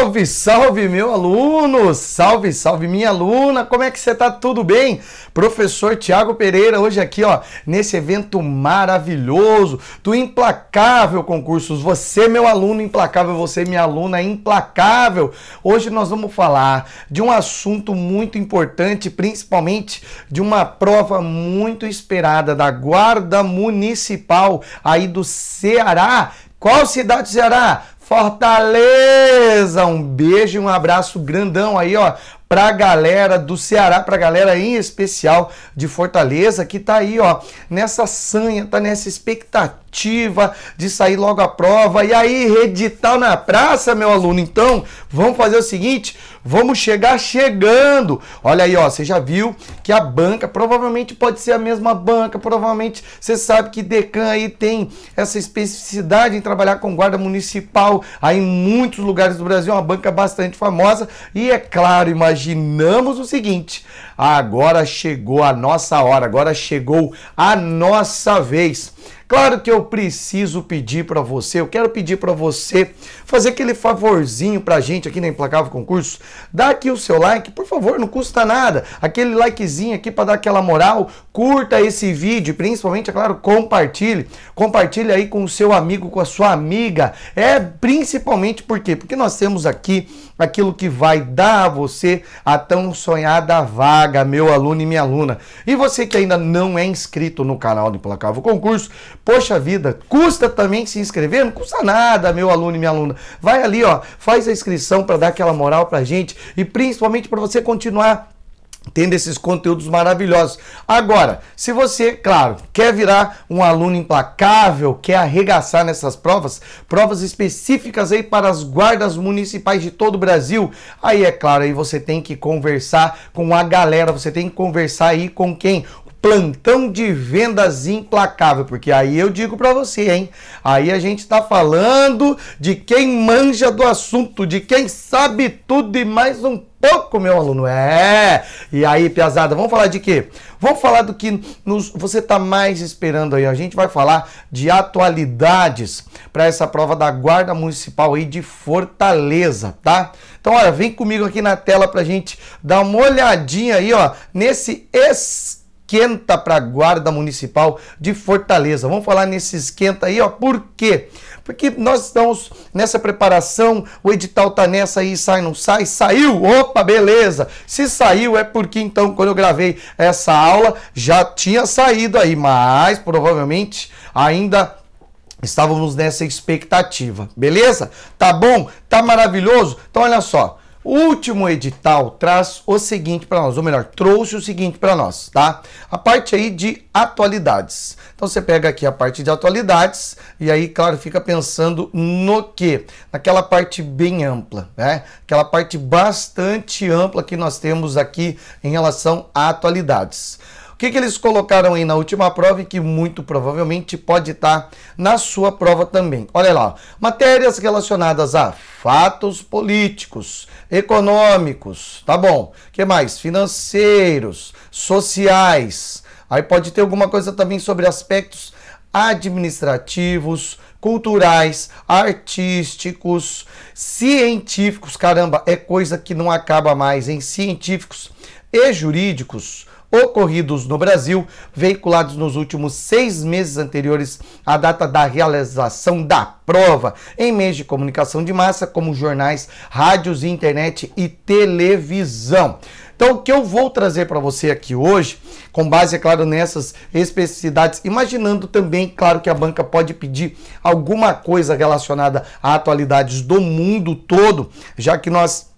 Salve, salve meu aluno, salve, salve minha aluna, como é que você tá? Tudo bem? Professor Tiago Pereira, hoje aqui ó, nesse evento maravilhoso do Implacável Concursos. Você meu aluno implacável, você minha aluna implacável. Hoje nós vamos falar de um assunto muito importante, principalmente de uma prova muito esperada da Guarda Municipal aí do Ceará. Qual cidade do Ceará? Fortaleza! Um beijo e um abraço grandão aí, ó, pra galera do Ceará, pra galera em especial de Fortaleza, que tá aí, ó, nessa sanha, tá nessa expectativa de sair logo a prova. E aí, edital na praça, meu aluno? Então, vamos fazer o seguinte, vamos chegar chegando. Olha aí, ó, você já viu que a banca, provavelmente pode ser a mesma banca, provavelmente você sabe que Decã aí tem essa especificidade em trabalhar com guarda municipal aí em muitos lugares do Brasil, uma banca bastante famosa. E é claro, imaginamos o seguinte, agora chegou a nossa hora, agora chegou a nossa vez. Claro que eu preciso pedir para você, eu quero pedir para você fazer aquele favorzinho pra gente aqui na Implacável Concursos. Dá aqui o seu like, por favor, não custa nada. Aquele likezinho aqui para dar aquela moral. Curta esse vídeo, principalmente, é claro, compartilhe. Compartilhe aí com o seu amigo, com a sua amiga. Principalmente por quê? Porque nós temos aqui aquilo que vai dar a você a tão sonhada vaga, meu aluno e minha aluna. E você que ainda não é inscrito no canal do Implacável Concurso, poxa vida, custa também se inscrever? Não custa nada, meu aluno e minha aluna. Vai ali, ó, faz a inscrição para dar aquela moral pra gente e principalmente para você continuar tendo esses conteúdos maravilhosos. Agora, se você, claro, quer virar um aluno implacável, quer arregaçar nessas provas específicas aí para as guardas municipais de todo o Brasil, aí é claro, aí você tem que conversar com a galera, você tem que conversar aí com quem? Plantão de vendas implacável, porque aí eu digo para você, hein? Aí a gente tá falando de quem manja do assunto, de quem sabe tudo e mais um pouco, meu aluno. E aí, piazada, vamos falar de quê? Vamos falar do que você tá mais esperando aí. A gente vai falar de atualidades para essa prova da Guarda Municipal aí de Fortaleza, tá? Então, olha, vem comigo aqui na tela pra gente dar uma olhadinha aí, ó, nesse esquenta para a Guarda Municipal de Fortaleza. Vamos falar nesse esquenta aí, ó. Por quê? Porque nós estamos nessa preparação, o edital tá nessa aí, sai, não sai? Saiu! Opa, beleza! Se saiu é porque então quando eu gravei essa aula já tinha saído aí, mas provavelmente ainda estávamos nessa expectativa, beleza? Tá bom? Tá maravilhoso? Então olha só. O último edital traz o seguinte para nós, ou melhor, trouxe o seguinte para nós, tá? A parte aí de atualidades. Então você pega aqui a parte de atualidades e aí, claro, fica pensando no quê? Naquela parte bem ampla, né? Aquela parte bastante ampla que nós temos aqui em relação a atualidades. O que eles colocaram aí na última prova e que muito provavelmente pode estar na sua prova também? Olha lá, matérias relacionadas a fatos políticos, econômicos, tá bom? O que mais? Financeiros, sociais. Aí pode ter alguma coisa também sobre aspectos administrativos, culturais, artísticos, científicos. Caramba, é coisa que não acaba mais, em científicos e jurídicos ocorridos no Brasil, veiculados nos últimos 6 meses anteriores à data da realização da prova, em meios de comunicação de massa, como jornais, rádios, internet e televisão. Então, o que eu vou trazer para você aqui hoje, com base, é claro, nessas especificidades, imaginando também, claro, que a banca pode pedir alguma coisa relacionada a atualidades do mundo todo, já que nós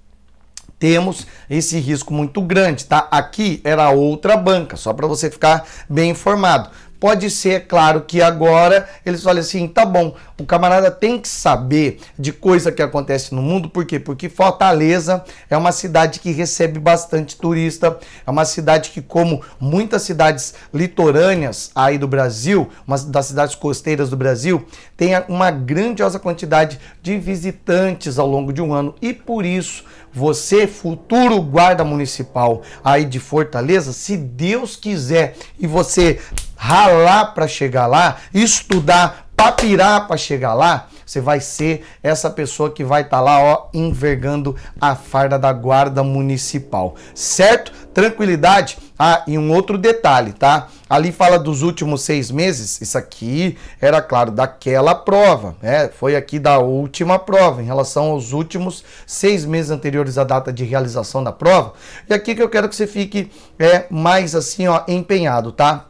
temos esse risco muito grande, tá? Aqui era outra banca, só para você ficar bem informado. Pode ser, claro, que agora eles falem assim, tá bom, o camarada tem que saber de coisa que acontece no mundo, por quê? Porque Fortaleza é uma cidade que recebe bastante turista, é uma cidade que, como muitas cidades litorâneas aí do Brasil, uma das cidades costeiras do Brasil, tem uma grandiosa quantidade de visitantes ao longo de um ano e por isso você, futuro guarda municipal aí de Fortaleza, se Deus quiser e você ralar para chegar lá, estudar, papirar para chegar lá, você vai ser essa pessoa que vai estar lá, ó, envergando a farda da guarda municipal, certo? Tranquilidade? Ah, e um outro detalhe, tá? Ali fala dos últimos 6 meses, isso aqui era, claro, daquela prova, né? Foi aqui da última prova, em relação aos últimos 6 meses anteriores à data de realização da prova. E aqui que eu quero que você fique mais assim, ó, empenhado, tá?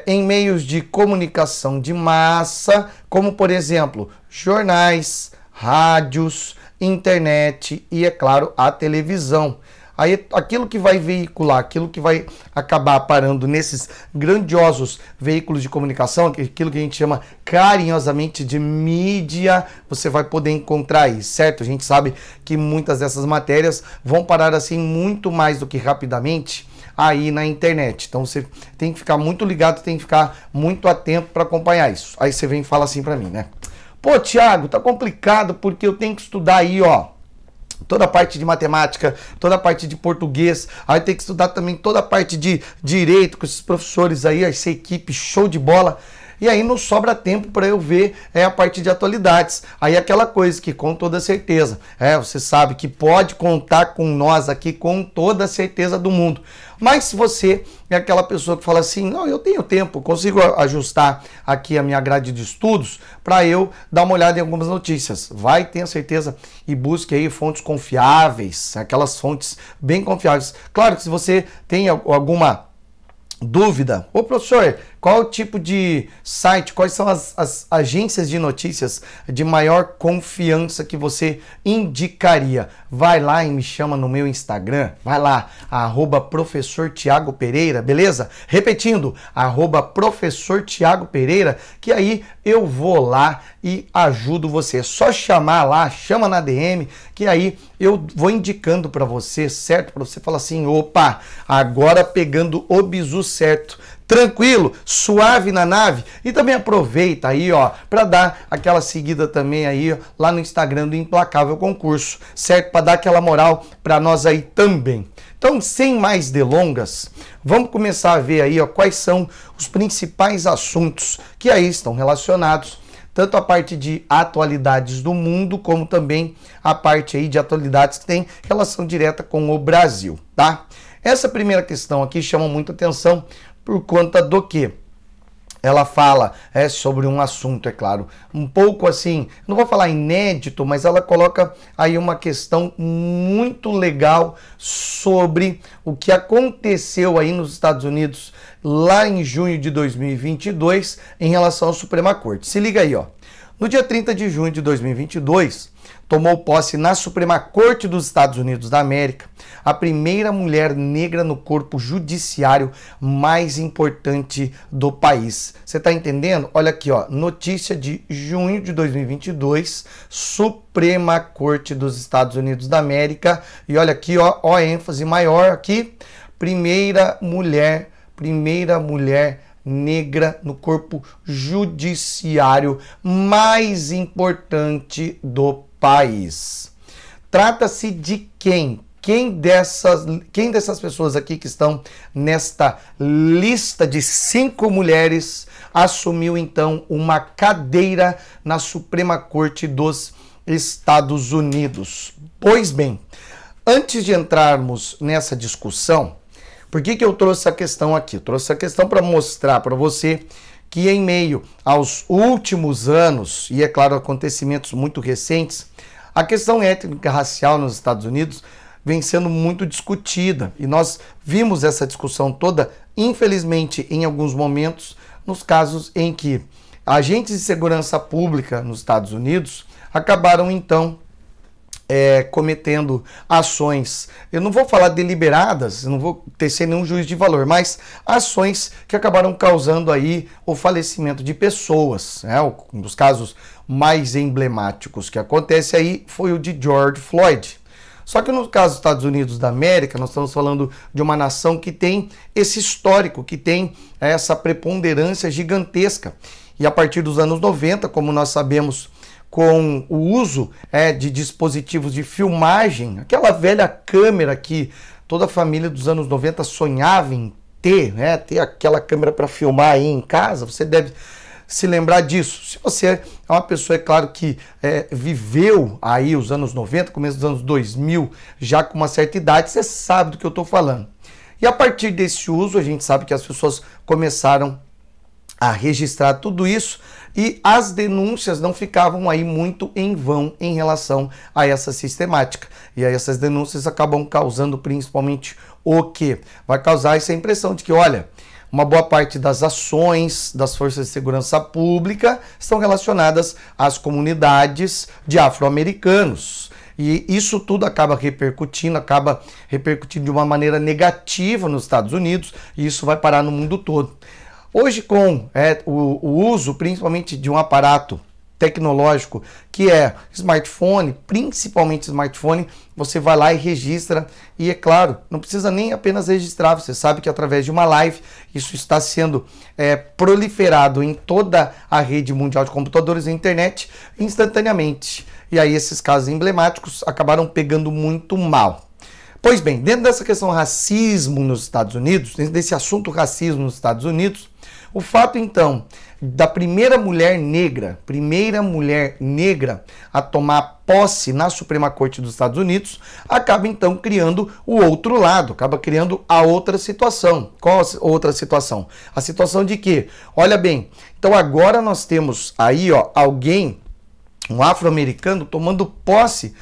Em meios de comunicação de massa, como por exemplo, jornais, rádios, internet e, é claro, a televisão. Aí aquilo que vai veicular, aquilo que vai acabar parando nesses grandiosos veículos de comunicação, aquilo que a gente chama carinhosamente de mídia, você vai poder encontrar aí, certo? A gente sabe que muitas dessas matérias vão parar assim muito mais do que rapidamente aí na internet. Então você tem que ficar muito ligado, tem que ficar muito atento para acompanhar isso. Aí você vem e fala assim para mim, né? Pô, Thiago, tá complicado porque eu tenho que estudar aí, ó, toda a parte de matemática, toda a parte de português, aí tem que estudar também toda a parte de direito com esses professores aí, essa equipe show de bola. E aí não sobra tempo para eu ver a parte de atualidades. Aí aquela coisa que com toda certeza, você sabe que pode contar com nós aqui com toda a certeza do mundo. Mas se você é aquela pessoa que fala assim, não, eu tenho tempo, consigo ajustar aqui a minha grade de estudos para eu dar uma olhada em algumas notícias. Vai, tenha certeza, e busque aí fontes confiáveis, aquelas fontes bem confiáveis. Claro que se você tem alguma dúvida, ô professor, qual o tipo de site, quais são as agências de notícias de maior confiança que você indicaria? Vai lá e me chama no meu Instagram, vai lá, @professor Thiago Pereira, beleza? Repetindo, @professor Thiago Pereira, que aí eu vou lá e ajudo você. É só chamar lá, chama na DM, que aí eu vou indicando para você, certo? Para você falar assim, opa, agora pegando o bizu certo. Tranquilo, suave na nave. E também aproveita aí, ó, para dar aquela seguida também aí, ó, lá no Instagram do Implacável Concurso, certo? Para dar aquela moral para nós aí também. Então, sem mais delongas, vamos começar a ver aí, ó, quais são os principais assuntos que aí estão relacionados, tanto a parte de atualidades do mundo, como também a parte aí de atualidades que tem relação direta com o Brasil, tá? Essa primeira questão aqui chama muita atenção por conta do que ela fala sobre um assunto, é claro, um pouco assim, não vou falar inédito, mas ela coloca aí uma questão muito legal sobre o que aconteceu aí nos Estados Unidos lá em junho de 2022 em relação à Suprema Corte. Se liga aí, ó. No dia 30 de junho de 2022, tomou posse na Suprema Corte dos Estados Unidos da América a primeira mulher negra no corpo judiciário mais importante do país. Você está entendendo? Olha aqui, ó, notícia de junho de 2022, Suprema Corte dos Estados Unidos da América. E olha aqui, ó, ênfase maior aqui, primeira mulher negra no corpo judiciário mais importante do país. Trata-se de quem? Quem dessas pessoas aqui que estão nesta lista de 5 mulheres assumiu então uma cadeira na Suprema Corte dos Estados Unidos? Pois bem, antes de entrarmos nessa discussão, por que eu trouxe a questão aqui? Eu trouxe a questão para mostrar para você que em meio aos últimos anos, e é claro, acontecimentos muito recentes, a questão étnica racial nos Estados Unidos vem sendo muito discutida. E nós vimos essa discussão toda, infelizmente, em alguns momentos, nos casos em que agentes de segurança pública nos Estados Unidos acabaram, então, cometendo ações, eu não vou falar deliberadas, eu não vou tecer nenhum juízo de valor, mas ações que acabaram causando aí o falecimento de pessoas, né? Um dos casos mais emblemáticos que acontece aí foi o de George Floyd. Só que no caso dos Estados Unidos da América, nós estamos falando de uma nação que tem esse histórico, que tem essa preponderância gigantesca. E a partir dos anos 90, como nós sabemos, com o uso de dispositivos de filmagem, aquela velha câmera que toda a família dos anos 90 sonhava em ter, né? Ter aquela câmera para filmar aí em casa, você deve se lembrar disso. Se você é uma pessoa, é claro, que viveu aí os anos 90, começo dos anos 2000, já com uma certa idade, você sabe do que eu estou falando. E a partir desse uso, a gente sabe que as pessoas começaram a registrar tudo isso e as denúncias não ficavam aí muito em vão em relação a essa sistemática. E aí essas denúncias acabam causando principalmente o quê? Vai causar essa impressão de que, olha, uma boa parte das ações das forças de segurança pública estão relacionadas às comunidades de afro-americanos. E isso tudo acaba repercutindo de uma maneira negativa nos Estados Unidos, e isso vai parar no mundo todo. Hoje, com o uso principalmente de um aparato tecnológico que é smartphone, principalmente smartphone, você vai lá e registra, e é claro, não precisa nem apenas registrar, você sabe que através de uma live isso está sendo proliferado em toda a rede mundial de computadores e internet instantaneamente. E aí esses casos emblemáticos acabaram pegando muito mal. Pois bem, dentro dessa questão racismo nos Estados Unidos, dentro desse assunto racismo nos Estados Unidos, o fato então da primeira mulher negra a tomar posse na Suprema Corte dos Estados Unidos, acaba então criando o outro lado, acaba criando a outra situação. Qual a outra situação? A situação de que, olha bem, então agora nós temos aí alguém, um afro-americano, tomando posse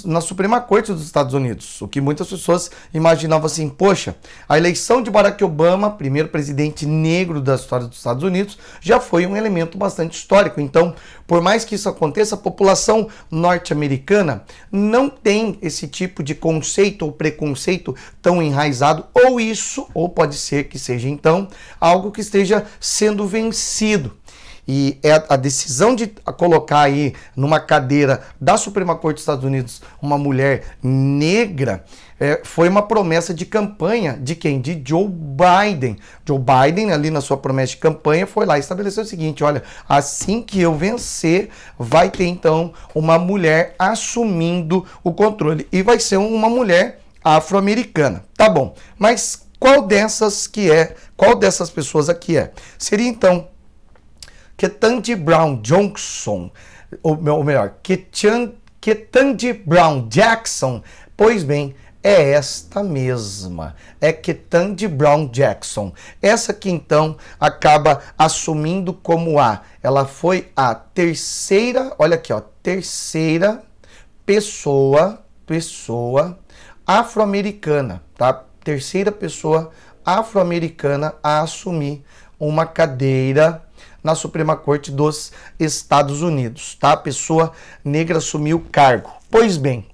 na Suprema Corte dos Estados Unidos, o que muitas pessoas imaginavam assim, poxa, a eleição de Barack Obama, primeiro presidente negro da história dos Estados Unidos, já foi um elemento bastante histórico. Então, por mais que isso aconteça, a população norte-americana não tem esse tipo de conceito ou preconceito tão enraizado, ou pode ser que seja então algo que esteja sendo vencido. E a decisão de colocar aí numa cadeira da Suprema Corte dos Estados Unidos uma mulher negra foi uma promessa de campanha de quem? De Joe Biden. Joe Biden, ali na sua promessa de campanha, foi lá e estabeleceu o seguinte, olha, assim que eu vencer, vai ter então uma mulher assumindo o controle. E vai ser uma mulher afro-americana. Tá bom, mas qual dessas pessoas aqui é? Seria então Ketanji Brown Johnson, ou melhor, Ketanji Brown Jackson. Pois bem, é esta mesma, é Ketanji Brown Jackson. Essa que então acaba assumindo como ela foi a terceira, olha aqui, terceira pessoa afro-americana, tá? Terceira pessoa afro-americana a assumir uma cadeira na Suprema Corte dos Estados Unidos, tá? A pessoa negra assumiu o cargo. Pois bem,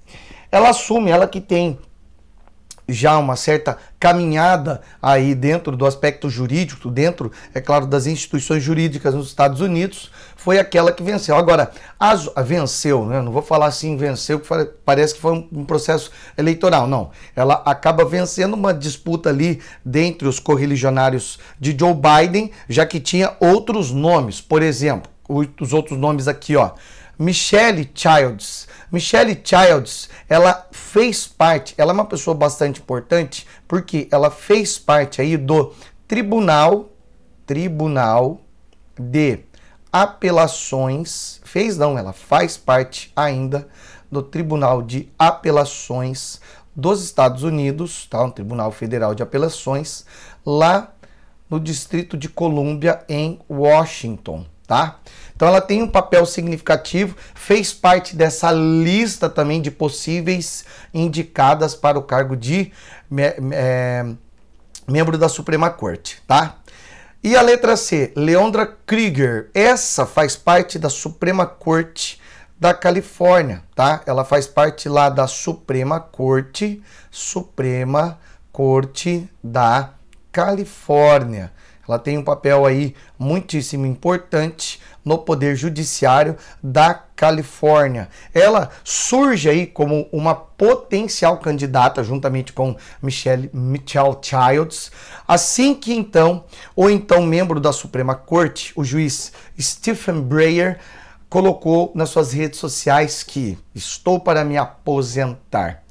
ela assume, ela que tem já uma certa caminhada aí dentro do aspecto jurídico, dentro, é claro, das instituições jurídicas nos Estados Unidos, foi aquela que venceu. Agora, venceu, né? Não vou falar assim, venceu, que parece que foi um processo eleitoral, não. Ela acaba vencendo uma disputa ali dentre os correligionários de Joe Biden, já que tinha outros nomes, por exemplo, os outros nomes aqui, Michelle Childs. Michelle Childs, ela fez parte, ela é uma pessoa bastante importante, porque ela fez parte aí do Tribunal de Apelações, ela faz parte ainda do Tribunal de Apelações dos Estados Unidos, tá? Um Tribunal Federal de Apelações, lá no Distrito de Colômbia, em Washington, tá? Então ela tem um papel significativo, fez parte dessa lista também de possíveis indicadas para o cargo de membro da Suprema Corte, tá? E a letra C, Leondra Krieger, essa faz parte da Suprema Corte da Califórnia, tá? Ela faz parte lá da Suprema Corte da Califórnia. Ela tem um papel aí muitíssimo importante no Poder Judiciário da Califórnia. Ela surge aí como uma potencial candidata, juntamente com Michelle Childs, assim que então, membro da Suprema Corte, o juiz Stephen Breyer, colocou nas suas redes sociais que estou para me aposentar.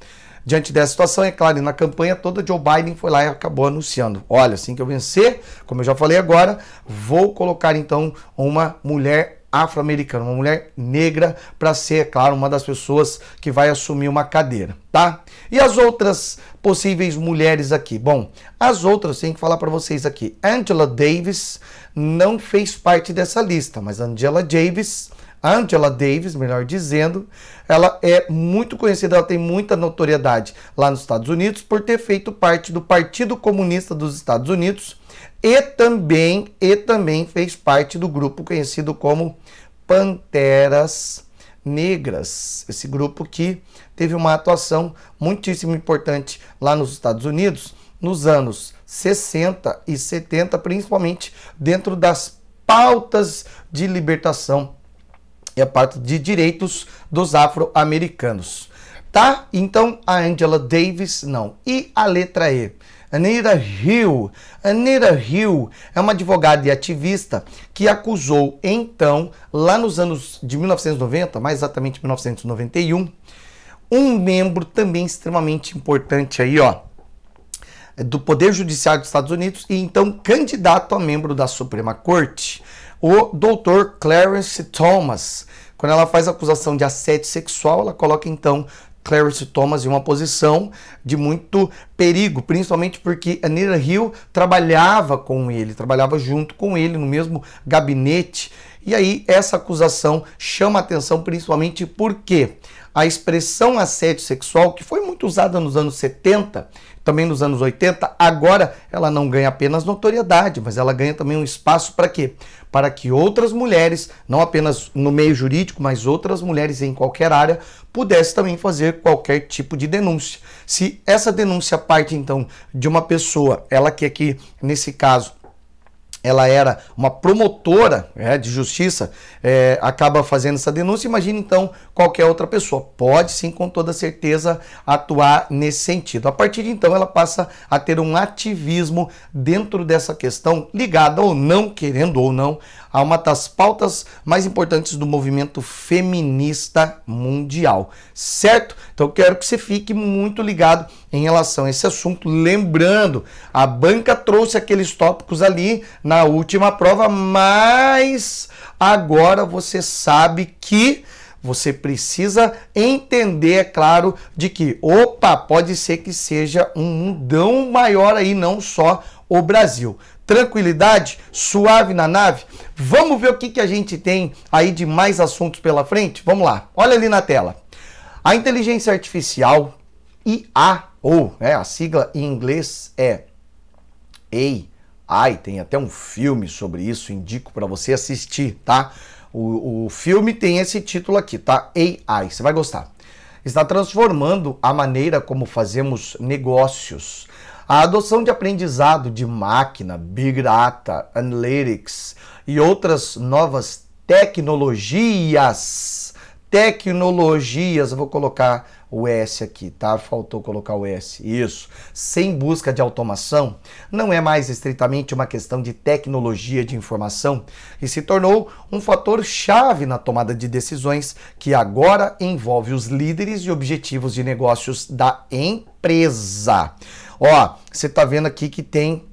Diante dessa situação, é claro, e na campanha toda, Joe Biden foi lá e acabou anunciando: olha, assim que eu vencer, como eu já falei agora, vou colocar então uma mulher afro-americana, uma mulher negra, para ser, é claro, uma das pessoas que vai assumir uma cadeira, tá? E as outras possíveis mulheres aqui? Bom, as outras, tenho que falar para vocês aqui. Angela Davis não fez parte dessa lista, mas Angela Davis, melhor dizendo, ela é muito conhecida, ela tem muita notoriedade lá nos Estados Unidos por ter feito parte do Partido Comunista dos Estados Unidos e também fez parte do grupo conhecido como Panteras Negras, esse grupo que teve uma atuação muitíssimo importante lá nos Estados Unidos nos anos 60 e 70, principalmente dentro das pautas de libertação e a parte de direitos dos afro-americanos, tá? Então a Angela Davis não. E a letra E? Anita Hill. Anita Hill é uma advogada e ativista que acusou, então, lá nos anos de 1990, mais exatamente 1991, um membro também extremamente importante aí, ó, do Poder Judiciário dos Estados Unidos e então candidato a membro da Suprema Corte, o Dr. Clarence Thomas. Quando ela faz acusação de assédio sexual, ela coloca então Clarence Thomas em uma posição de muito perigo, principalmente porque Anita Hill trabalhava com ele, trabalhava junto com ele no mesmo gabinete. E aí essa acusação chama atenção principalmente porque a expressão assédio sexual, que foi muito usada nos anos 70, também nos anos 80, agora ela não ganha apenas notoriedade, mas ela ganha também um espaço para quê? Para que outras mulheres, não apenas no meio jurídico, mas outras mulheres em qualquer área, pudessem também fazer qualquer tipo de denúncia. Se essa denúncia parte, então, de uma pessoa, ela que aqui, nesse caso, ela era uma promotora de justiça, acaba fazendo essa denúncia, imagina então qualquer outra pessoa. Pode sim, com toda certeza, atuar nesse sentido. A partir de então ela passa a ter um ativismo dentro dessa questão, ligada ou não, querendo ou não, a uma das pautas mais importantes do movimento feminista mundial, certo? Então eu quero que você fique muito ligado em relação a esse assunto. Lembrando, a banca trouxe aqueles tópicos ali na última prova, mas agora você sabe que você precisa entender, é claro, de que, opa, pode ser que seja um mundão maior aí, não só o Brasil. Tranquilidade? Suave na nave? Vamos ver o que a gente tem aí de mais assuntos pela frente? Vamos lá, olha ali na tela. A inteligência artificial, IA, ou a sigla em inglês é AI, tem até um filme sobre isso, indico para você assistir, tá? O filme tem esse título aqui, tá? AI, você vai gostar. Está transformando a maneira como fazemos negócios. A adoção de aprendizado de máquina, Big Data, Analytics e outras novas tecnologias, eu vou colocar o S aqui, tá? Faltou colocar o S, isso. Sem busca de automação, não é mais estritamente uma questão de tecnologia de informação e se tornou um fator chave na tomada de decisões que agora envolve os líderes e objetivos de negócios da empresa. Ó, você tá vendo aqui que tem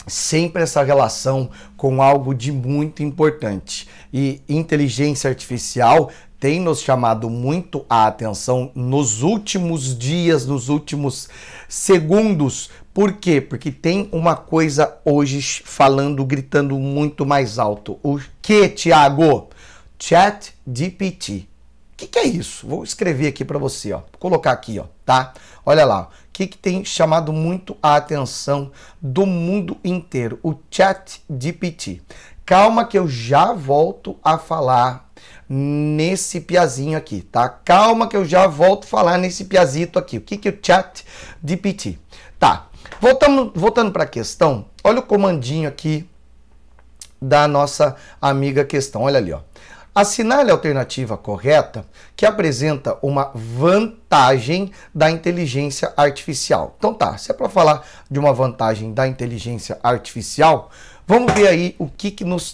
sempre essa relação com algo de muito importante. E inteligência artificial tem nos chamado muito a atenção nos últimos dias, nos últimos segundos. Por quê? Porque tem uma coisa hoje falando, gritando muito mais alto. O que, Thiago? ChatGPT. O que é isso? Vou escrever aqui para você, ó. Vou colocar aqui, ó, tá? Olha lá. O que tem chamado muito a atenção do mundo inteiro? O ChatGPT. Calma que eu já volto a falar nesse piazinho aqui, tá? Calma que eu já volto a falar nesse piazito aqui. O que é o ChatGPT? Tá. Voltando para a questão, olha o comandinho aqui da nossa amiga questão. Olha ali, ó. Assinale a alternativa correta que apresenta uma vantagem da inteligência artificial. Então tá, se é para falar de uma vantagem da inteligência artificial, vamos ver aí o que nos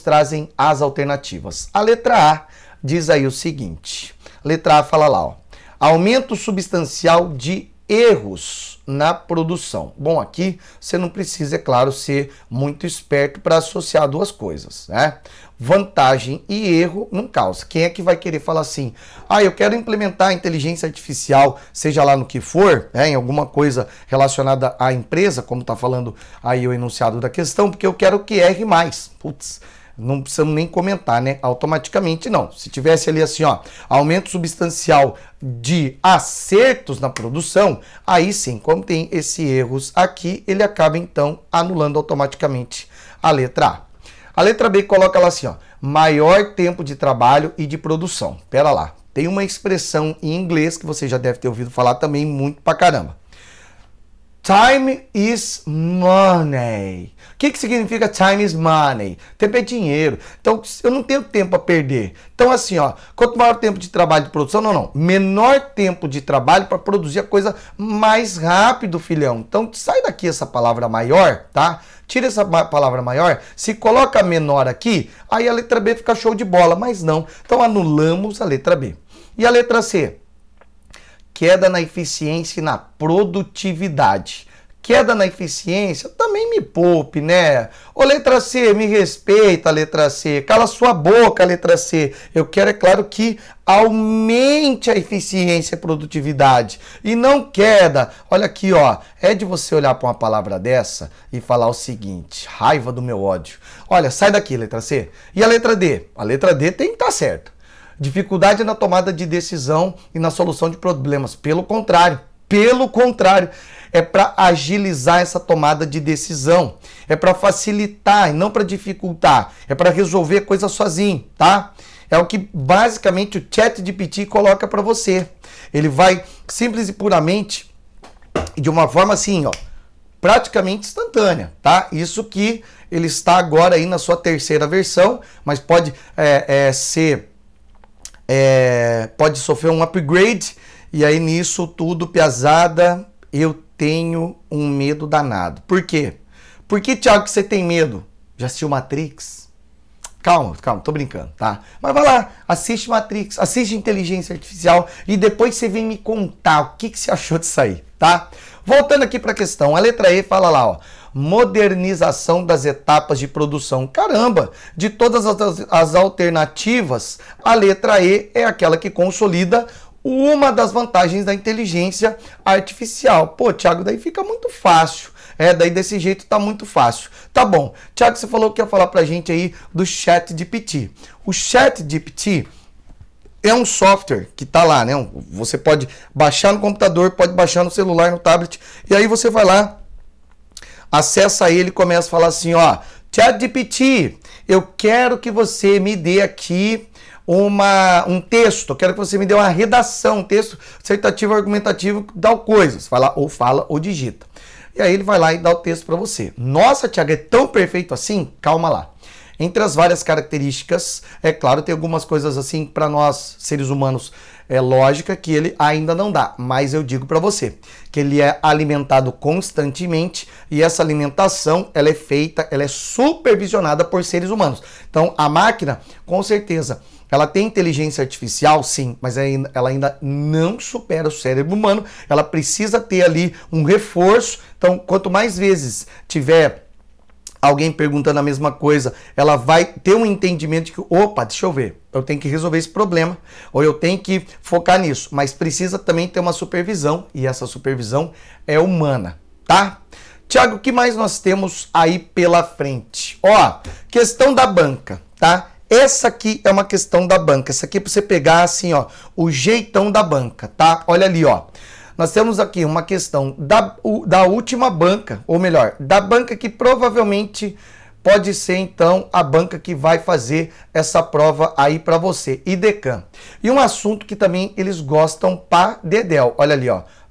trazem as alternativas. A letra A diz aí o seguinte, a letra A fala lá, ó, Aumento substancial de erros na produção. Bom, aqui você não precisa, é claro, ser muito esperto para associar duas coisas, né? Vantagem e erro não causa. Quem é que vai querer falar assim, eu quero implementar a inteligência artificial, seja lá no que for, em alguma coisa relacionada à empresa, como está falando aí o enunciado da questão, porque eu quero que erre mais. Putz, não precisamos nem comentar, né? Automaticamente não. Se tivesse ali assim, aumento substancial de acertos na produção, aí sim, como tem esses erros aqui, ele acaba então anulando automaticamente a letra A. A letra B coloca lá assim, maior tempo de trabalho e de produção. Pera lá, tem uma expressão em inglês que você já deve ter ouvido falar também muito pra caramba. Time is money. O que significa time is money? Tempo é dinheiro. Então, eu não tenho tempo a perder. Então, assim, quanto maior tempo de trabalho de produção, não. Menor tempo de trabalho para produzir a coisa mais rápido, filhão. Então, sai daqui essa palavra maior, tá? Tira essa palavra maior, se coloca menor aqui, aí a letra B fica show de bola, mas não. Então, anulamos a letra B. E a letra C? Queda na eficiência e na produtividade. Queda na eficiência, também me poupe, né? Ô, letra C, me respeita, letra C. Cala sua boca, letra C. Eu quero, é claro, que aumente a eficiência e a produtividade. E não queda. Olha aqui, é de você olhar para uma palavra dessa e falar o seguinte, raiva do meu ódio. Olha, sai daqui, letra C. E a letra D? A letra D tem que estar certa. Dificuldade na tomada de decisão e na solução de problemas. Pelo contrário, é para agilizar essa tomada de decisão. É para facilitar e não para dificultar. É para resolver coisa sozinho, tá? É o que basicamente o ChatGPT coloca para você. Ele vai simples e puramente, de uma forma assim, praticamente instantânea, tá? Isso que ele está agora aí na sua terceira versão, mas pode pode sofrer um upgrade, e aí nisso tudo, piazada, eu tenho um medo danado. Por quê? Por que, Thiago, que você tem medo? Já assistiu Matrix? Calma, tô brincando, tá? Mas vai lá, assiste Matrix, assiste Inteligência Artificial e depois você vem me contar o que você achou disso aí, tá? Voltando aqui para a questão, a letra E fala lá, modernização das etapas de produção. Caramba, de todas as alternativas, a letra E é aquela que consolida uma das vantagens da inteligência artificial. Pô, Thiago, daí fica muito fácil. Daí desse jeito tá muito fácil. Tá bom. Thiago, você falou que ia falar pra gente aí do ChatGPT. O ChatGPT é um software que tá lá, né? Você pode baixar no computador, pode baixar no celular, no tablet, e aí você vai lá, acessa ele e começa a falar assim, ChatGPT, eu quero que você me dê aqui um texto, eu quero que você me dê uma redação, um texto dissertativo, argumentativo, tal coisa. Você vai lá, ou fala, ou digita. E aí ele vai lá e dá o texto para você. Nossa, Thiago, é tão perfeito assim? Calma lá. Entre as várias características, é claro, tem algumas coisas assim para nós, seres humanos, é lógica que ele ainda não dá. Mas eu digo para você que ele é alimentado constantemente e essa alimentação, ela é feita, ela é supervisionada por seres humanos. Então, a máquina, com certeza, ela tem inteligência artificial, sim, mas ela ainda não supera o cérebro humano. Ela precisa ter ali um reforço. Então, quanto mais vezes tiver alguém perguntando a mesma coisa, ela vai ter um entendimento de que, opa, deixa eu ver, eu tenho que resolver esse problema, ou eu tenho que focar nisso. Mas precisa também ter uma supervisão, e essa supervisão é humana, tá? Thiago, o que mais nós temos aí pela frente? Questão da banca, tá? Essa aqui é uma questão da banca. Essa aqui é para você pegar assim, o jeitão da banca, tá? Olha ali, Nós temos aqui uma questão da última banca, ou melhor, da banca que provavelmente pode ser, então, a banca que vai fazer essa prova aí para você, IDECAM. E um assunto que também eles gostam pra dedéu. Olha ali,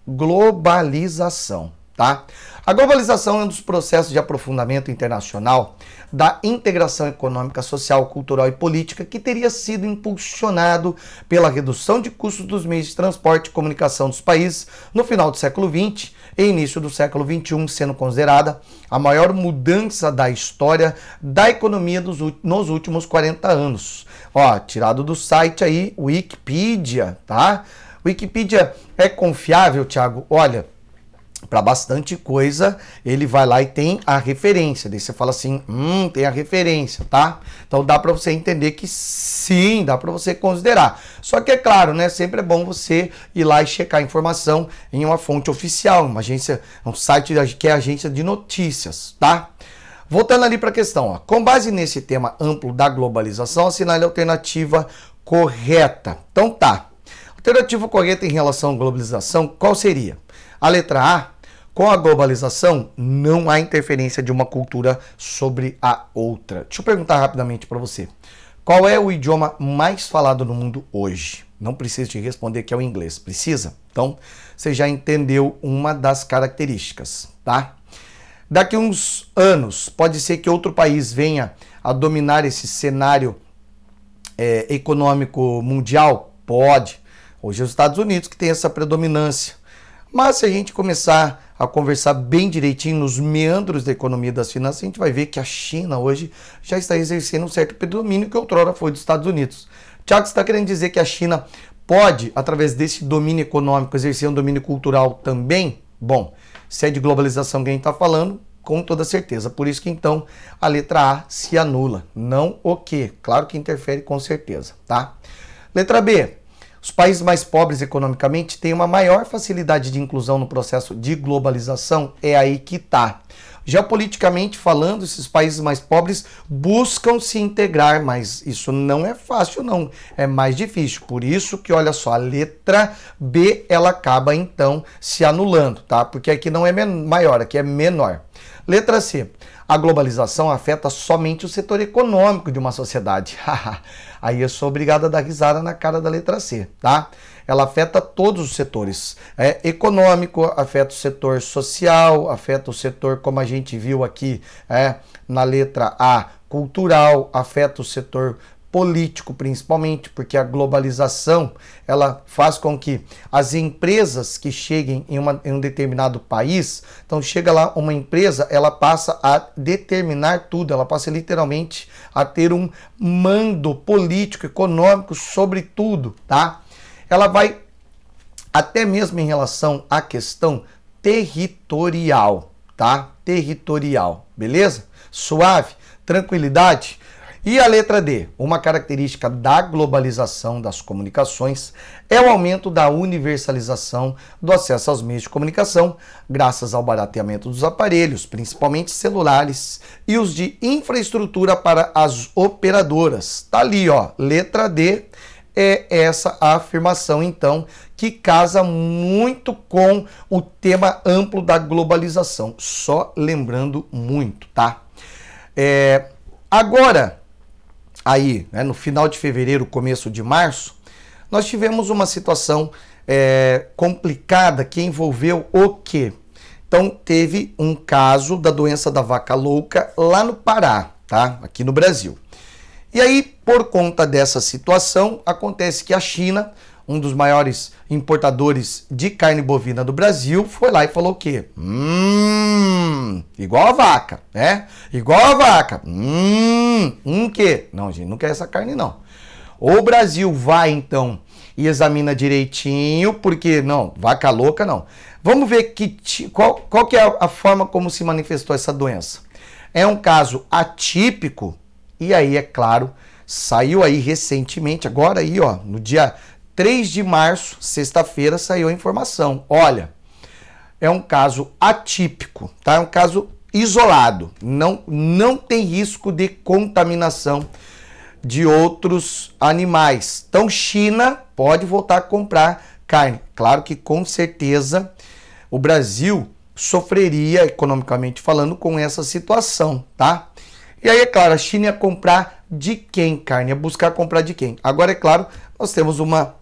globalização, tá? A globalização é um dos processos de aprofundamento internacional da integração econômica, social, cultural e política que teria sido impulsionado pela redução de custos dos meios de transporte e comunicação dos países no final do século XX e início do século XXI, sendo considerada a maior mudança da história da economia nos últimos 40 anos. Tirado do site aí, Wikipedia, tá? Wikipedia é confiável, Thiago? Olha, para bastante coisa, ele vai lá e tem a referência. Daí você fala assim, tem a referência, tá? Então dá para você entender que sim, dá para você considerar. Só que é claro, né? Sempre é bom você ir lá e checar a informação em uma fonte oficial, uma agência, um site que é agência de notícias, tá? Voltando ali para a questão, ó. Com base nesse tema amplo da globalização, assinale a alternativa correta. Então tá. Alternativa correta em relação à globalização, qual seria? A letra A, com a globalização, não há interferência de uma cultura sobre a outra. Deixa eu perguntar rapidamente para você. Qual é o idioma mais falado no mundo hoje? Não precisa te responder que é o inglês. Precisa? Então, você já entendeu uma das características, tá? Daqui uns anos, pode ser que outro país venha a dominar esse cenário econômico mundial? Pode. Hoje é os Estados Unidos que tem essa predominância. Mas se a gente começar a conversar bem direitinho nos meandros da economia e das finanças, a gente vai ver que a China hoje já está exercendo um certo predomínio que outrora foi dos Estados Unidos. Tiago, você está querendo dizer que a China pode, através desse domínio econômico, exercer um domínio cultural também? Bom, se é de globalização que a gente está falando, com toda certeza. Por isso que então a letra A se anula, não o quê? Claro que interfere com certeza, tá? Letra B. Os países mais pobres economicamente têm uma maior facilidade de inclusão no processo de globalização, é aí que está. Geopoliticamente falando, esses países mais pobres buscam se integrar, mas isso não é fácil não, é mais difícil. Por isso que, olha só, a letra B, ela acaba então se anulando, tá? Porque aqui não é maior, aqui é menor. Letra C. A globalização afeta somente o setor econômico de uma sociedade. Aí eu sou obrigado a dar risada na cara da letra C, tá? Ela afeta todos os setores. Econômico, afeta o setor social, afeta o setor, como a gente viu aqui na letra A, cultural, afeta o setor político principalmente, porque a globalização ela faz com que as empresas que cheguem em um determinado país, então chega lá uma empresa, ela passa a determinar tudo, ela passa literalmente a ter um mando político, econômico sobre tudo, tá? Ela vai até mesmo em relação à questão territorial, tá? Territorial, beleza? Suave, tranquilidade. E a letra D, uma característica da globalização das comunicações é o aumento da universalização do acesso aos meios de comunicação, graças ao barateamento dos aparelhos, principalmente celulares, e os de infraestrutura para as operadoras. Tá ali, ó, letra D é essa a afirmação, então, que casa muito com o tema amplo da globalização. Só lembrando muito, tá? Agora, aí, no final de fevereiro, começo de março, nós tivemos uma situação complicada que envolveu o quê? Então, teve um caso da doença da vaca louca lá no Pará, tá? Aqui no Brasil. E aí, por conta dessa situação, acontece que a China, um dos maiores importadores de carne bovina do Brasil, foi lá e falou o quê? Igual a vaca, né? Igual a vaca. Quê? Não, gente, não quer essa carne, não. O Brasil vai, então, e examina direitinho, porque, não, vaca louca, não. Vamos ver qual que é a forma como se manifestou essa doença. É um caso atípico, e aí, é claro, saiu aí recentemente, agora aí, ó, no dia 3 de março, sexta-feira, saiu a informação. Olha, é um caso atípico, tá? É um caso isolado. Não tem risco de contaminação de outros animais. Então, China pode voltar a comprar carne. Claro que, com certeza, o Brasil sofreria, economicamente falando, com essa situação, tá? E aí, é claro, a China ia comprar de quem carne? Ia buscar comprar de quem? Agora, é claro, nós temos uma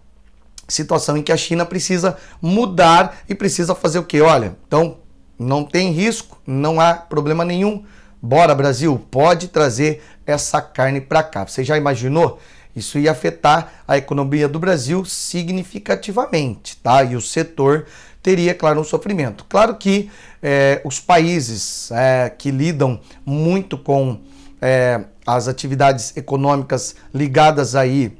situação em que a China precisa mudar e precisa fazer o quê? Olha, então não tem risco, não há problema nenhum. Bora, Brasil, pode trazer essa carne para cá. Você já imaginou? Isso ia afetar a economia do Brasil significativamente, tá? E o setor teria, claro, um sofrimento. Claro que os países que lidam muito com as atividades econômicas ligadas aí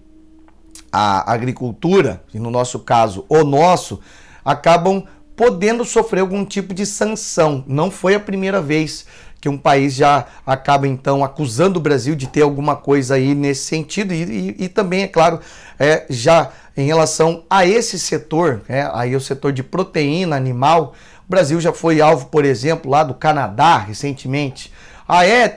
a agricultura, e no nosso caso, o nosso, acabam podendo sofrer algum tipo de sanção. Não foi a primeira vez que um país já acaba, então, acusando o Brasil de ter alguma coisa aí nesse sentido. E também, é claro, já em relação a esse setor, aí o setor de proteína animal, o Brasil já foi alvo, por exemplo, lá do Canadá, recentemente.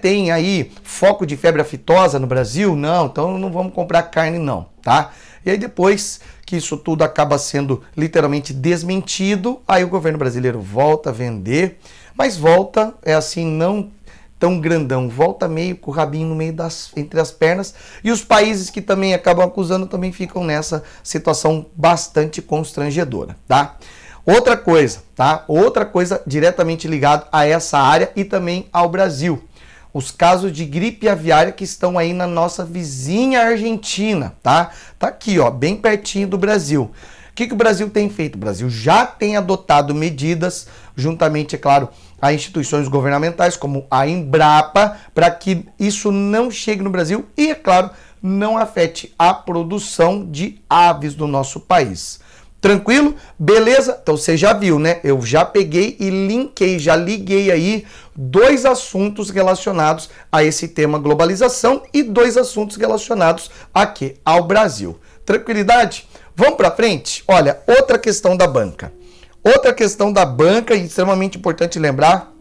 Tem aí foco de febre aftosa no Brasil? Não, então não vamos comprar carne não, tá? E aí depois que isso tudo acaba sendo literalmente desmentido, aí o governo brasileiro volta a vender, mas volta, assim, não tão grandão, volta meio com o rabinho no meio entre as pernas, e os países que também acabam acusando também ficam nessa situação bastante constrangedora, tá? Outra coisa, tá? Outra coisa diretamente ligada a essa área e também ao Brasil. Os casos de gripe aviária que estão aí na nossa vizinha Argentina, tá? Tá aqui, ó, bem pertinho do Brasil. O que o Brasil tem feito? O Brasil já tem adotado medidas, juntamente, é claro, a instituições governamentais como a Embrapa, para que isso não chegue no Brasil e, é claro, não afete a produção de aves do nosso país. Tranquilo? Beleza? Então você já viu, né? Eu já peguei e já liguei aí 2 assuntos relacionados a esse tema globalização e 2 assuntos relacionados aqui ao Brasil. Tranquilidade? Vamos para frente? Olha, outra questão da banca. Outra questão da banca, e extremamente importante lembrar,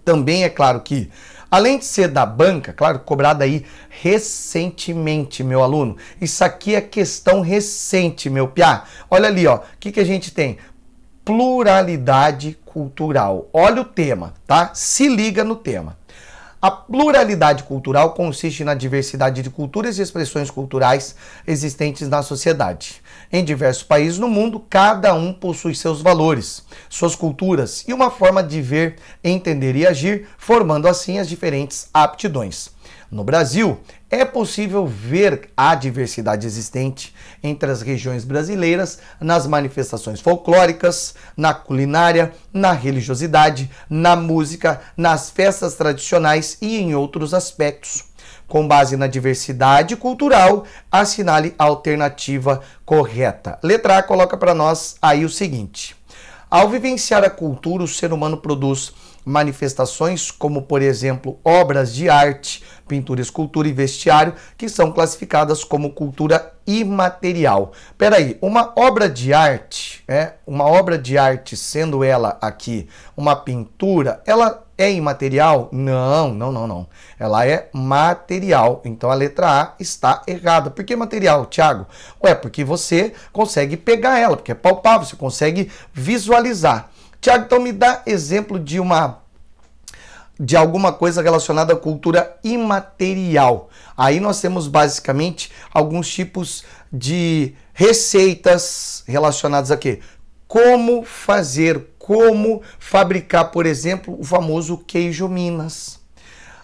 também é claro que, além de ser da banca, claro, cobrada aí recentemente, meu aluno. Isso aqui é questão recente, meu piá. Olha ali, ó. O que a gente tem? Pluralidade cultural. Olha o tema, tá? Se liga no tema. A pluralidade cultural consiste na diversidade de culturas e expressões culturais existentes na sociedade. Em diversos países no mundo, cada um possui seus valores, suas culturas e uma forma de ver, entender e agir, formando assim as diferentes aptidões. No Brasil, é possível ver a diversidade existente entre as regiões brasileiras nas manifestações folclóricas, na culinária, na religiosidade, na música, nas festas tradicionais e em outros aspectos. Com base na diversidade cultural, assinale a alternativa correta. Letra A coloca para nós aí o seguinte: ao vivenciar a cultura, o ser humano produz manifestações como, por exemplo, obras de arte, pintura, escultura e vestiário, que são classificadas como cultura imaterial. Peraí, uma obra de arte, sendo ela aqui uma pintura, ela é imaterial? Não. Ela é material. Então a letra A está errada. Por que material, Thiago? Porque você consegue pegar ela, porque é palpável, você consegue visualizar. Thiago, então me dá exemplo de alguma coisa relacionada à cultura imaterial. Aí nós temos basicamente alguns tipos de receitas relacionadas a quê? Como fabricar, por exemplo, o famoso queijo Minas.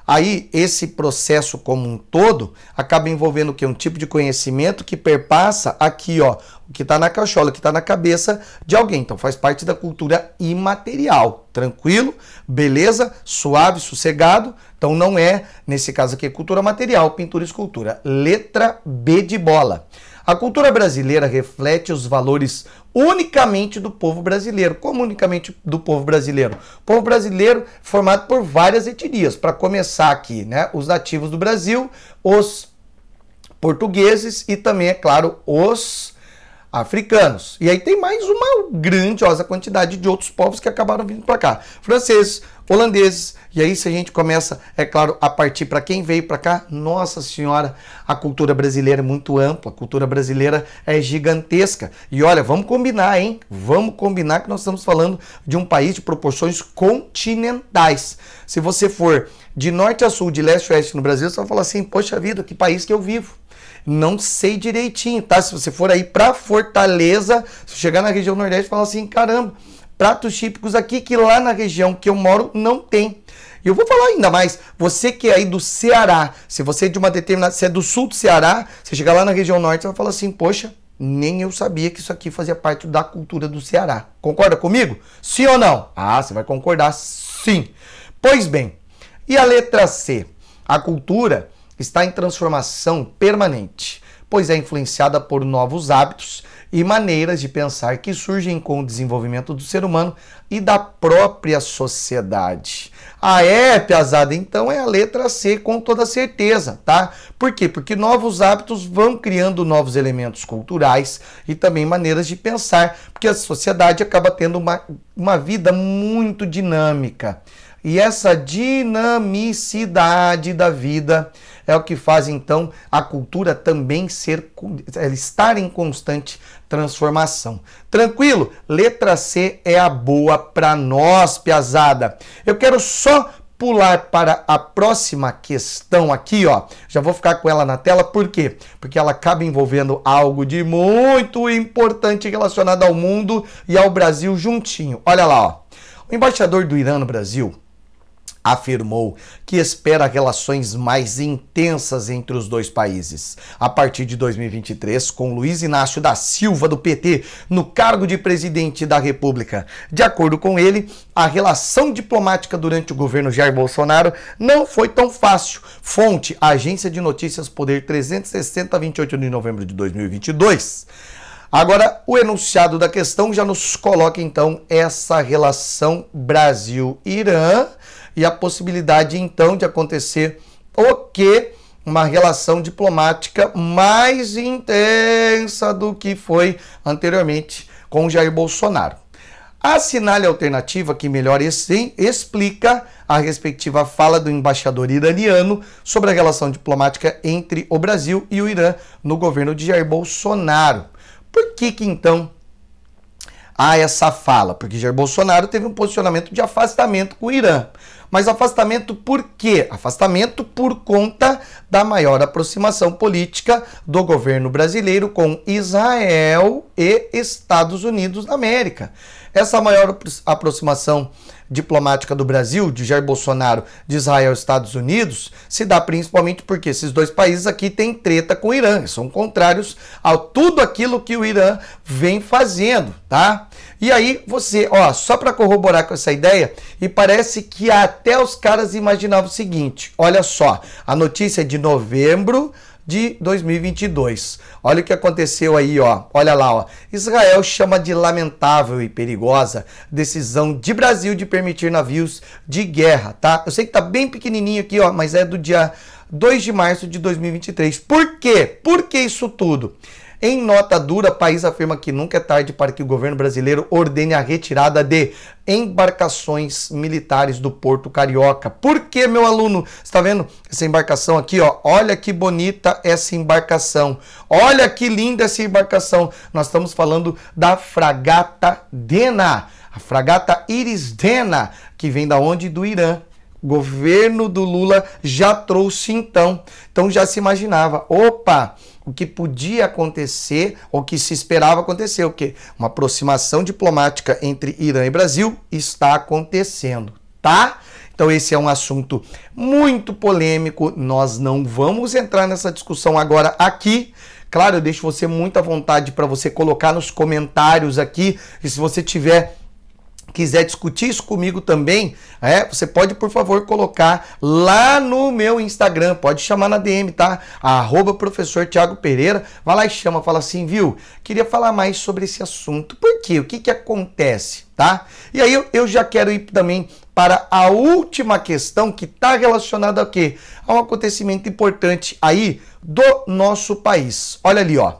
Aí, esse processo como um todo acaba envolvendo o quê? Um tipo de conhecimento que perpassa aqui, ó, o que está na cachola, o que está na cabeça de alguém. Então, faz parte da cultura imaterial. Tranquilo? Beleza? Suave, sossegado? Então, não é, nesse caso aqui, cultura material, pintura e escultura. Letra B de bola. A cultura brasileira reflete os valores unicamente do povo brasileiro. Como unicamente do povo brasileiro? O povo brasileiro formado por várias etnias. Para começar aqui, né? Os nativos do Brasil, os portugueses e também, é claro, os africanos. E aí tem mais uma grandiosa quantidade de outros povos que acabaram vindo para cá. Franceses, holandeses. E aí se a gente começa, é claro, a partir para quem veio para cá, nossa senhora, a cultura brasileira é muito ampla, a cultura brasileira é gigantesca. E olha, vamos combinar, hein? Vamos combinar que nós estamos falando de um país de proporções continentais. Se você for de norte a sul, de leste a oeste no Brasil, você vai falar assim, poxa vida, que país que eu vivo. Não sei direitinho, tá? Se você for aí para Fortaleza, se chegar na região nordeste, fala assim, caramba, pratos típicos aqui que lá na região que eu moro não tem. E eu vou falar ainda mais, você que é aí do Ceará, se você é de uma determinada, se é do sul do Ceará, você chegar lá na região norte, você vai falar assim, poxa, nem eu sabia que isso aqui fazia parte da cultura do Ceará. Concorda comigo? Sim ou não? Ah, você vai concordar sim. Pois bem, e a letra C? A cultura está em transformação permanente. pois é influenciada por novos hábitos e maneiras de pensar que surgem com o desenvolvimento do ser humano e da própria sociedade. Piazada, então é a letra C com toda certeza, tá? Por quê? Porque novos hábitos vão criando novos elementos culturais e também maneiras de pensar, porque a sociedade acaba tendo uma vida muito dinâmica. E essa dinamicidade da vida é o que faz, então, a cultura também estar em constante transformação. Tranquilo? Letra C é a boa para nós, piazada. Eu quero só pular para a próxima questão aqui, ó. Já vou ficar com ela na tela, por quê? Porque ela acaba envolvendo algo de muito importante relacionado ao mundo e ao Brasil juntinho. Olha lá, ó. O embaixador do Irã no Brasil afirmou que espera relações mais intensas entre os dois países a partir de 2023, com Luiz Inácio da Silva, do PT, no cargo de presidente da República. De acordo com ele, a relação diplomática durante o governo Jair Bolsonaro não foi tão fácil. Fonte: Agência de Notícias Poder 360, 28 de novembro de 2022. Agora, o enunciado da questão já nos coloca, então, essa relação Brasil-Irã e a possibilidade, então, de acontecer o quê? Uma relação diplomática mais intensa do que foi anteriormente com Jair Bolsonaro. Assinale a alternativa que melhor explica a respectiva fala do embaixador iraniano sobre a relação diplomática entre o Brasil e o Irã no governo de Jair Bolsonaro. Por que então há essa fala? Porque Jair Bolsonaro teve um posicionamento de afastamento com o Irã. Mas afastamento por quê? Afastamento por conta da maior aproximação política do governo brasileiro com Israel e Estados Unidos da América. Essa maior aproximação diplomática do Brasil, de Jair Bolsonaro, de Israel e Estados Unidos, se dá principalmente porque esses dois países aqui têm treta com o Irã, são contrários a tudo aquilo que o Irã vem fazendo, tá? E aí você, ó, só para corroborar com essa ideia, e parece que até os caras imaginavam o seguinte, olha só, a notícia é de novembro de 2022. Olha o que aconteceu aí, ó. Olha lá, ó. Israel chama de lamentável e perigosa decisão de Brasil de permitir navios de guerra, tá? Eu sei que tá bem pequenininho aqui, ó, mas é do dia 2 de março de 2023. Por quê? Por que isso tudo? Em nota dura, o país afirma que nunca é tarde para que o governo brasileiro ordene a retirada de embarcações militares do Porto Carioca. Por que, meu aluno? Você está vendo essa embarcação aqui, ó? Olha que bonita essa embarcação. Olha que linda essa embarcação. Nós estamos falando da fragata Dena, a fragata Iris Dena, que vem da onde? Do Irã. O governo do Lula já trouxe então já se imaginava, opa, o que podia acontecer, ou que se esperava acontecer, o quê? Uma aproximação diplomática entre Irã e Brasil está acontecendo, tá? Então esse é um assunto muito polêmico, nós não vamos entrar nessa discussão agora aqui. Claro, eu deixo você muito à vontade para você colocar nos comentários aqui, e se você quiser discutir isso comigo também, você pode, por favor, colocar lá no meu Instagram, pode chamar na DM, tá? @professor Thiago Pereira, vai lá e chama, fala assim, viu? Queria falar mais sobre esse assunto. Por quê? O que que acontece, tá? E aí eu já quero ir também para a última questão que está relacionada a quê? A um acontecimento importante aí do nosso país. Olha ali, ó.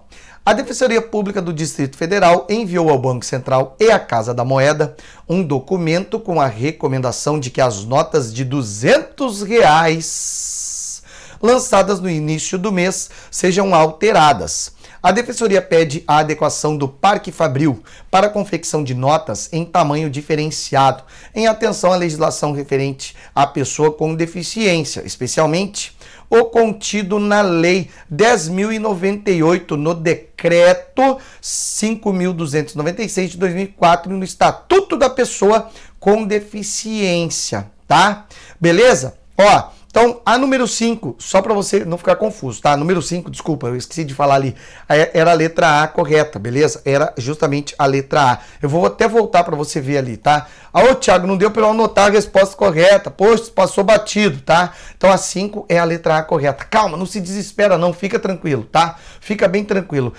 A Defensoria Pública do Distrito Federal enviou ao Banco Central e à Casa da Moeda um documento com a recomendação de que as notas de R$200 lançadas no início do mês sejam alteradas. A Defensoria pede a adequação do Parque Fabril para a confecção de notas em tamanho diferenciado, em atenção à legislação referente à pessoa com deficiência, especialmente o contido na Lei 10.098, no Decreto 5.296 de 2004, no Estatuto da Pessoa com Deficiência, tá? Beleza? Ó, Então, a número 5, só para você não ficar confuso, tá? Número 5, desculpa, eu esqueci de falar ali, era a letra A correta, beleza? Era justamente a letra A. Eu vou até voltar para você ver ali, tá? Ô, Thiago, não deu para eu anotar a resposta correta. Poxa, passou batido, tá? Então, a 5 é a letra A correta. Calma, não se desespera não, fica tranquilo, tá? Fica bem tranquilo.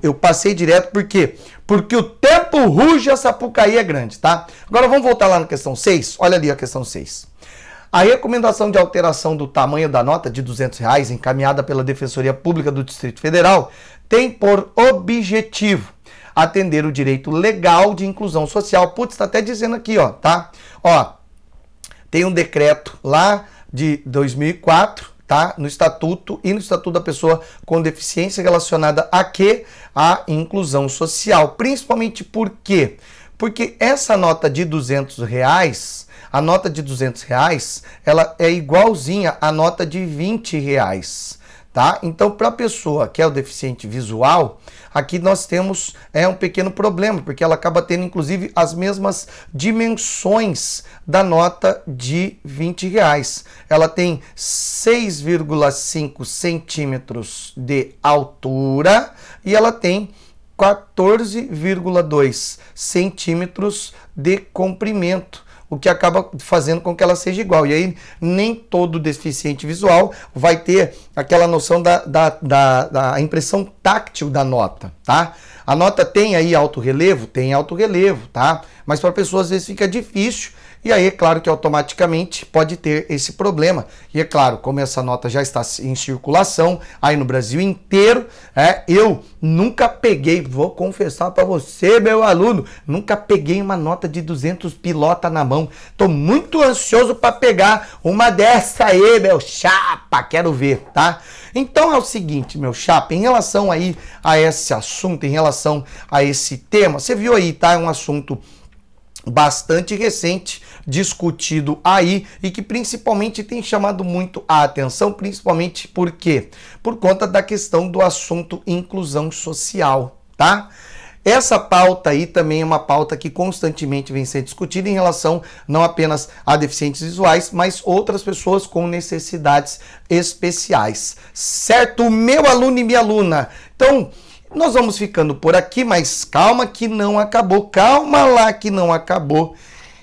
Eu passei direto, por quê? Porque o tempo ruge, a Sapucaí é grande, tá? Agora, vamos voltar lá na questão 6. Olha ali a questão 6. A recomendação de alteração do tamanho da nota de R$200 encaminhada pela Defensoria Pública do Distrito Federal tem por objetivo atender o direito legal de inclusão social. Putz, está até dizendo aqui, ó, tá? Ó, tem um decreto lá de 2004, tá? No Estatuto e no Estatuto da Pessoa com Deficiência relacionada a quê? A inclusão social. Principalmente por quê? Porque essa nota de R$200, a nota de R$200, ela é igualzinha à nota de R$20, tá? Então, para a pessoa que é o deficiente visual, aqui nós temos um pequeno problema, porque ela acaba tendo, inclusive, as mesmas dimensões da nota de R$20. Ela tem 6,5 centímetros de altura e ela tem 14,2 centímetros de comprimento, o que acaba fazendo com que ela seja igual. E aí, nem todo deficiente visual vai ter aquela noção da impressão táctil da nota, tá? A nota tem aí alto relevo? Tem alto relevo, tá? Mas para a pessoa, às vezes, fica difícil. E aí, é claro que automaticamente pode ter esse problema. E é claro, como essa nota já está em circulação aí no Brasil inteiro, eu nunca peguei, vou confessar para você, meu aluno, nunca peguei uma nota de 200 pilota na mão. Tô muito ansioso para pegar uma dessa aí, meu chapa, quero ver, tá? Então é o seguinte, meu chapa, em relação aí a esse assunto, em relação a esse tema, você viu aí, tá? É um assunto bastante recente, discutido aí e que principalmente tem chamado muito a atenção, principalmente por quê? Por conta da questão do assunto inclusão social, tá? Essa pauta aí também é uma pauta que constantemente vem sendo discutida em relação não apenas a deficientes visuais, mas outras pessoas com necessidades especiais. Certo, meu aluno e minha aluna? Então, nós vamos ficando por aqui, mas calma que não acabou. Calma lá que não acabou.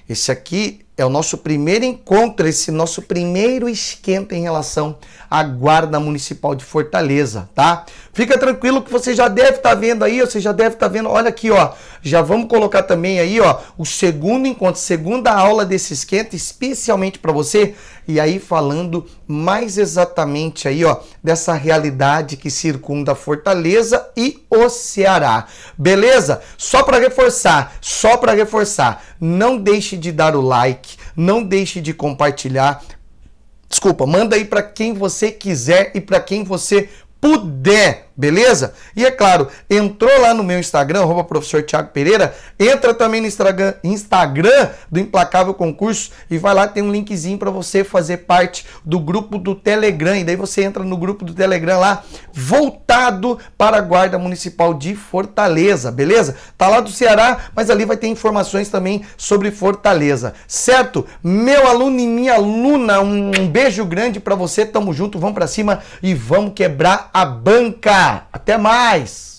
Esse aqui é o nosso primeiro encontro, esse nosso primeiro esquenta em relação à Guarda Municipal de Fortaleza, tá? Fica tranquilo que você já deve estar vendo aí, você já deve estar vendo, olha aqui, ó, já vamos colocar também aí, ó, o segundo encontro, segunda aula desse esquenta, especialmente para você, e aí falando mais exatamente aí, ó, dessa realidade que circunda Fortaleza e o Ceará, beleza? Só para reforçar, não deixe de dar o like, não deixe de compartilhar. Desculpa, manda aí para quem você quiser e para quem você puder, beleza? E é claro, entrou lá no meu Instagram, @professor Thiago Pereira, entra também no Instagram do Implacável Concurso e vai lá, tem um linkzinho para você fazer parte do grupo do Telegram, e daí você entra no grupo do Telegram lá, voltado para a Guarda Municipal de Fortaleza, beleza? Tá lá do Ceará, mas ali vai ter informações também sobre Fortaleza, certo? Meu aluno e minha aluna, um beijo grande para você, tamo junto, vamos para cima e vamos quebrar a banca. Até mais!